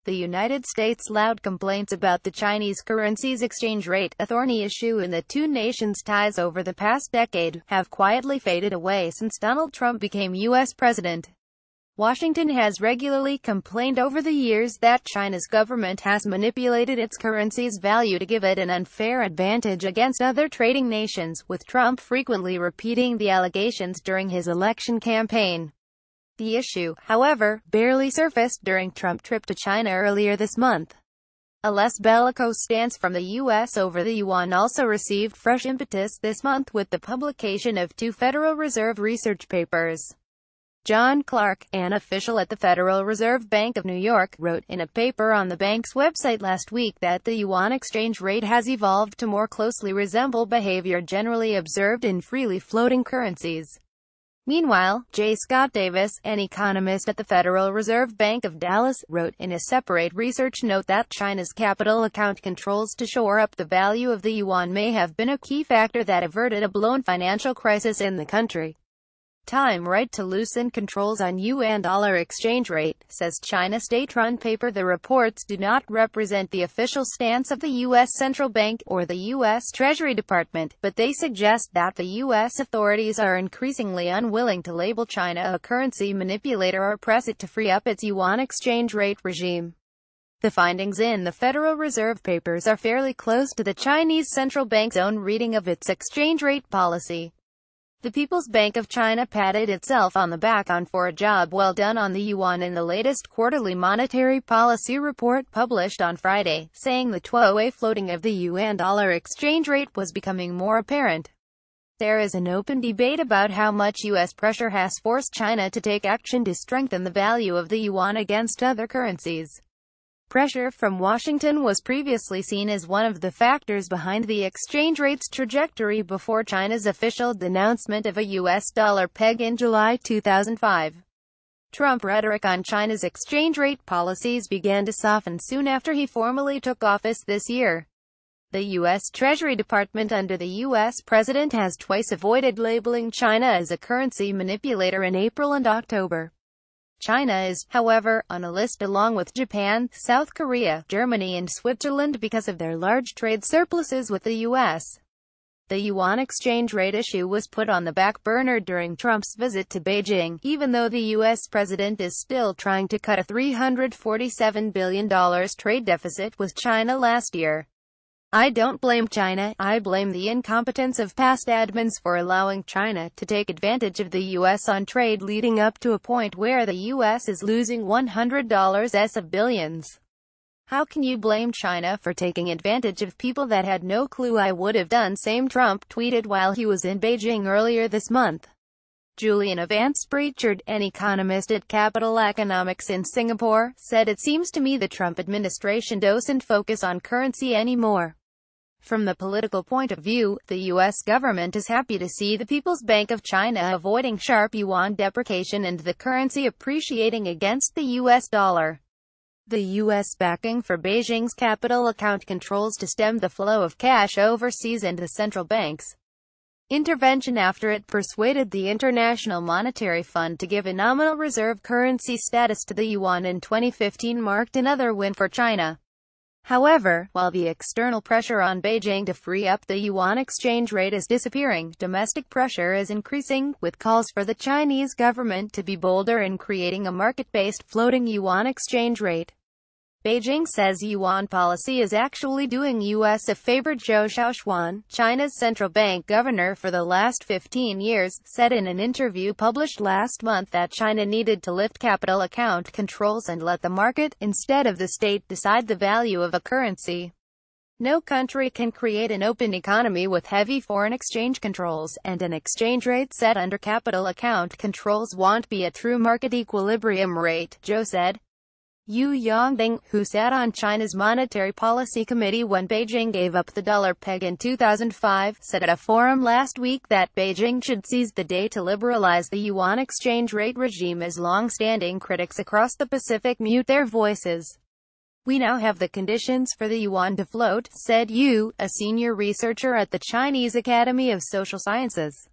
The United States' loud complaints about the Chinese currency's exchange rate, a thorny issue in the two nations' ties over the past decade, have quietly faded away since Donald Trump became U.S. president. Washington has regularly complained over the years that China's government has manipulated its currency's value to give it an unfair advantage against other trading nations, with Trump frequently repeating the allegations during his election campaign. The issue, however, barely surfaced during Trump's trip to China earlier this month. A less bellicose stance from the U.S. over the yuan also received fresh impetus this month with the publication of two Federal Reserve research papers. John Clark, an official at the Federal Reserve Bank of New York, wrote in a paper on the bank's website last week that the yuan exchange rate has evolved to more closely resemble behavior generally observed in freely floating currencies. Meanwhile, J. Scott Davis, an economist at the Federal Reserve Bank of Dallas, wrote in a separate research note that China's capital account controls to shore up the value of the yuan may have been a key factor that averted a blown financial crisis in the country. Time right to loosen controls on yuan-dollar exchange rate, says China state-run paper. The reports do not represent the official stance of the U.S. Central Bank, or the U.S. Treasury Department, but they suggest that the U.S. authorities are increasingly unwilling to label China a currency manipulator or press it to free up its yuan exchange rate regime. The findings in the Federal Reserve papers are fairly close to the Chinese Central Bank's own reading of its exchange rate policy. The People's Bank of China patted itself on the back for a job well done on the yuan in the latest quarterly monetary policy report published on Friday, saying the two-way floating of the yuan-dollar exchange rate was becoming more apparent. There is an open debate about how much U.S. pressure has forced China to take action to strengthen the value of the yuan against other currencies. Pressure from Washington was previously seen as one of the factors behind the exchange rate's trajectory before China's official denouncement of a U.S. dollar peg in July 2005. Trump rhetoric on China's exchange rate policies began to soften soon after he formally took office this year. The U.S. Treasury Department under the U.S. president has twice avoided labeling China as a currency manipulator in April and October. China is, however, on a list along with Japan, South Korea, Germany and Switzerland because of their large trade surpluses with the U.S. The yuan exchange rate issue was put on the back burner during Trump's visit to Beijing, even though the U.S. president is still trying to cut a $347 billion trade deficit with China last year. I don't blame China, I blame the incompetence of past admins for allowing China to take advantage of the U.S. on trade, leading up to a point where the U.S. is losing $100s of billions. How can you blame China for taking advantage of people that had no clue? I would have done same, Trump tweeted while he was in Beijing earlier this month. Julian Vance-Pritchard, an economist at Capital Economics in Singapore, said, "It seems to me the Trump administration doesn't focus on currency anymore. From the political point of view, the U.S. government is happy to see the People's Bank of China avoiding sharp yuan depreciation and the currency appreciating against the U.S. dollar. The U.S. backing for Beijing's capital account controls to stem the flow of cash overseas and the central bank's intervention after it persuaded the International Monetary Fund to give a nominal reserve currency status to the yuan in 2015 marked another win for China. However, while the external pressure on Beijing to free up the yuan exchange rate is disappearing, domestic pressure is increasing, with calls for the Chinese government to be bolder in creating a market-based floating yuan exchange rate. Beijing says yuan policy is actually doing U.S. a favor. Zhou Xiaochuan, China's central bank governor for the last 15 years, said in an interview published last month that China needed to lift capital account controls and let the market, instead of the state, decide the value of a currency. No country can create an open economy with heavy foreign exchange controls, and an exchange rate set under capital account controls won't be a true market equilibrium rate, Zhou said. Yu Yongding, who sat on China's Monetary Policy Committee when Beijing gave up the dollar peg in 2005, said at a forum last week that Beijing should seize the day to liberalize the yuan exchange rate regime as long-standing critics across the Pacific mute their voices. We now have the conditions for the yuan to float, said Yu, a senior researcher at the Chinese Academy of Social Sciences.